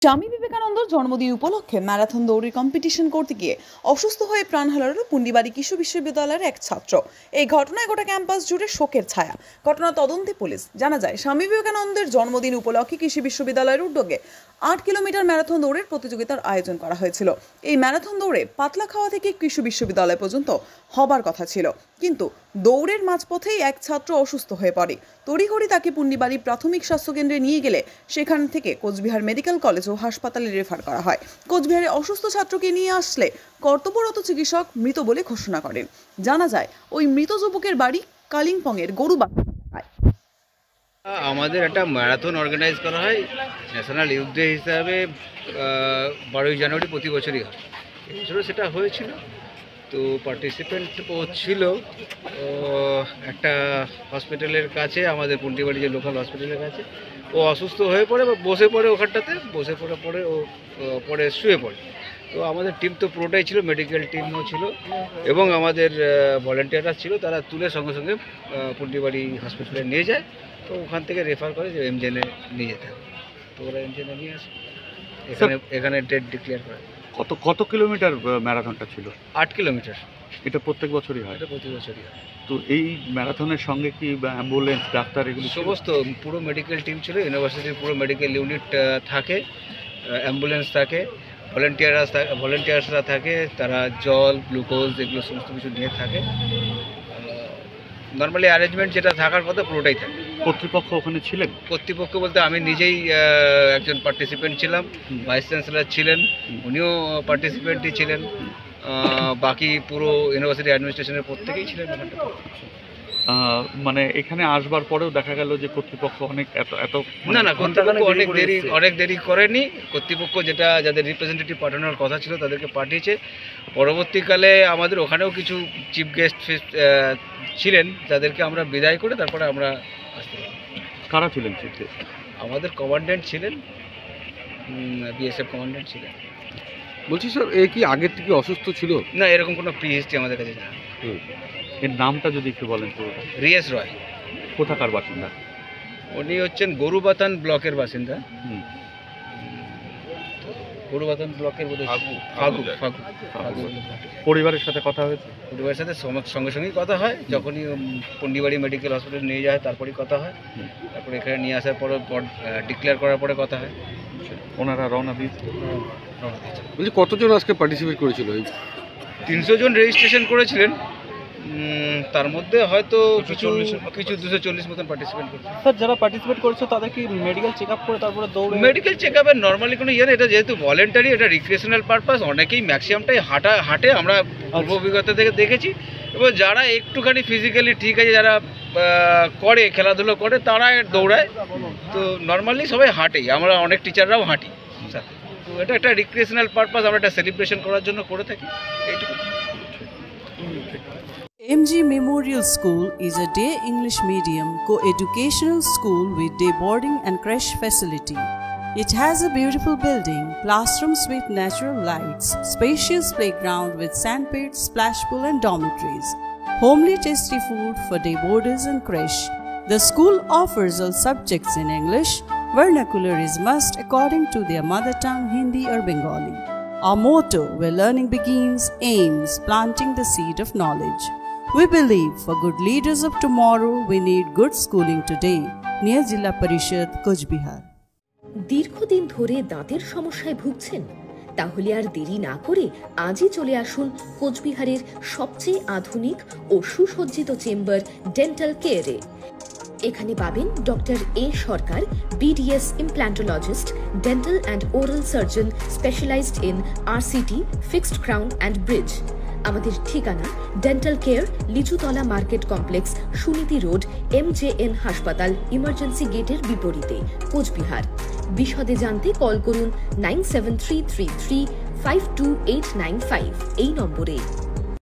স্বামী বিবেকানন্দর জন্মদিন উপলক্ষে ম্যারাথন দৌড়ের কম্পিটিশন করতে গিয়ে অসুস্থ হয়ে প্রাণ হারালো পুন্ডিবাড়ি কৃষি বিশ্ববিদ্যালয়ের এক ছাত্র। এই ঘটনায় গোটা ক্যাম্পাস জুড়ে শোকের ছায়া। ঘটনা তদন্তে পুলিশ। জানা যায়, স্বামী বিবেকানন্দের জন্মদিন উপলক্ষে কৃষি বিশ্ববিদ্যালয়ের উদ্যোগে 8 কিলোমিটার ম্যারাথন দৌড়ের প্রতিযোগিতার আয়োজন করা হয়েছিল। এই ম্যারাথন দৌড়ে পাতলাখাওয়া থেকে কৃষি বিশ্ববিদ্যালয় পর্যন্ত হবার কথা ছিল, কিন্তু দৌড়ের মাঝপথেই এক ছাত্র অসুস্থ হয়ে পড়ে। তড়িঘড়ি তাকে পুন্ডিবাড়ি প্রাথমিক স্বাস্থ্যকেন্দ্রে নিয়ে গেলে সেখান থেকে কোচবিহার মেডিকেল কলেজ ও হাসপাতালে রেফার করা হয়। কোচবিহারে অসুস্থ ছাত্রকে নিয়ে আসলে কর্তব্যরত চিকিৎসক মৃত বলে ঘোষণা করেন। জানা যায়, ওই মৃত যুবকের বাড়ি কালিম্পংয়ের গরুবাথা। আমাদের একটা ম্যারাথন অর্গানাইজ করা হয় ন্যাশনাল ইউথ ডে হিসাবে 12ই জানুয়ারি প্রতি বছরই হয়। এবছরও সেটা হয়েছিল। তো পার্টিসিপেন্ট ছিল একটা হসপিটালের কাছে, আমাদের পুন্ডিবাড়ি যে লোকাল হসপিটালের কাছে। ও অসুস্থ হয়ে পড়ে বা বসে পড়ে, ওখানটাতে বসে পড়ে ও পরে শুয়ে পড়ে। তো আমাদের টিম তো পুরোটাই ছিল, মেডিকেল টিমও ছিল এবং আমাদের ভলেন্টিয়াররা ছিল। তারা তুলে সঙ্গে সঙ্গে পুন্ডিবাড়ি হসপিটালে নিয়ে যায়। তো ওখান থেকে রেফার করে যে এমজেনে নিয়ে যেতে হবে। তো ওরা এমজেনে নিয়ে আসে, এখানে ডেট ডিক্লেয়ার করে। কত কিলোমিটার ম্যারাথনটা ছিল? 8 কিলোমিটার। এটা প্রত্যেক বছরই হয়? এটা প্রতি বছরই হয়। তো এই ম্যারাথনের সঙ্গে কি অ্যাম্বুলেন্স, ডাক্তার এগুলো সমস্ত পুরো মেডিকেল টিম ছিল। ইউনিভার্সিটির পুরো মেডিকেল ইউনিট থাকে, অ্যাম্বুলেন্স থাকে, ভলেন্টিয়ার্সরা থাকে, তারা জল, গ্লুকোজ এগুলো সমস্ত কিছু নিয়ে থাকে। নর্মালি অ্যারেঞ্জমেন্ট যেটা থাকার কথা পুরোটাই থাকে। কর্তৃপক্ষ ওখানে ছিলেন? কর্তৃপক্ষ বলতে আমি নিজেই একজন পার্টিসিপেন্ট ছিলাম, ভাইস চ্যান্সেলর ছিলেন, উনিও পার্টিসিপেন্টই ছিলেন, বাকি পুরো ইউনিভার্সিটি অ্যাডমিনিস্ট্রেশনের প্রত্যেকেই ছিলেন। মানে এখানে আসবার পরেও দেখা গেল যে কর্তৃপক্ষ অনেক না কর্তৃপক্ষ অনেক দেরি করেনি। কর্তৃপক্ষ যাদের রিপ্রেজেন্টেটিভ পাঠানোর কথা ছিল তাদেরকে পাঠিয়েছে। পরবর্তীকালে আমাদের ওখানেও কিছু চিফ গেস্ট ছিলেন, যাদেরকে আমরা বিদায় করে তারপরে আমরা আসতে পারি। কারা ছিলেন চিফ গেস্ট? আমাদের কমান্ড্যান্ট ছিলেন, বিএসএফ কমান্ড্যান্ট ছিলেন। বলছি স্যার, এ কি আগের থেকে অসুস্থ ছিল? না, এরকম কোনো প্রি হিস্ট্রি আমাদের কাছে জানা। এর নামটা যদি একটু বলেন। রিয়েস রয়। কোথাকার বাসিন্দা? উনি হচ্ছেন গরুবাথান ব্লকের বাসিন্দা। গরুবাথান ব্লকের ফাগু। পরিবারের সাথে কথা হয়েছে? পরিবারের সাথে সঙ্গে সঙ্গেই কথা হয়। যখনই পুন্ডিবাড়ি মেডিকেল হসপিটালে নিয়ে যায় তারপরেই কথা হয়। তারপরে এখানে নিয়ে আসার পরে ডিক্লেয়ার করার পরে কথা হয়। ওনারা রওনা দিয়েছে। বলছি, কতজন আজকে পার্টিসিপেট করেছিল? 300 জন রেজিস্ট্রেশন করেছিলেন, তার মধ্যে হয়তো কিছু 240 মতন পার্টিসিপেট করেছে। স্যার, যারা পার্টিসিপেট করেছে তাদের কি মেডিকেল চেক আপ করে তারপরে দৌড়ে? মেডিকেল চেক আপের নর্মালি কোনো ইয়ে না, এটা যেহেতু ভলেন্টারি, এটা রিক্রিয়েশনাল পারপাস। অনেকেই ম্যাক্সিমামটাই হাঁটে, আমরা পূর্ব অভিজ্ঞতা থেকে দেখেছি। এবং যারা একটুখানি ফিজিক্যালি ঠিক আছে, যারা করে খেলাধুলো করে, তারা দৌড়ায়। তো নর্মালি সবাই হাঁটেই, আমরা অনেক টিচাররাও হাঁটি সাথে। তো এটা একটা রিক্রিয়েশনাল পারপাস, আমরা একটা সেলিব্রেশন করার জন্য করে থাকি, এইটুকু। MG Memorial School is a day English medium co-educational school with day boarding and creche facility. It has a beautiful building, classrooms with natural lights, spacious playground with sandpit, splash pool and dormitories, homely tasty food for day boarders and creche. The school offers all subjects in English. Vernacular is must according to their mother tongue, Hindi or Bengali. Our motto, where learning begins, aims planting the seed of knowledge. We believe for good leaders of tomorrow, we need good schooling today. Near Jilla Parishad, Kochbihar. দীর্ঘদিন ধরে দাঁতের সমস্যায় ভুগছেন? তাহলে আর দেরি না করে আজই চলে আসুন কোচবিহারের সবচেয়ে আধুনিক ও সুসজ্জিত চেম্বার ডেন্টাল কেয়ারে। এখানে পাবেন doctor A Sarkar, BDS implantologist, dental and oral surgeon specialized in RCT, fixed crown and bridge. আমাদের ঠিকানা dental care, Lichutala market complex, Suniti road, MJN হাসপাতাল, ইমার্জেন্সি গেটের বিপরীতে, কোচবিহার। বিশদে জানতে কল করুন 9733352895 এই নম্বরে।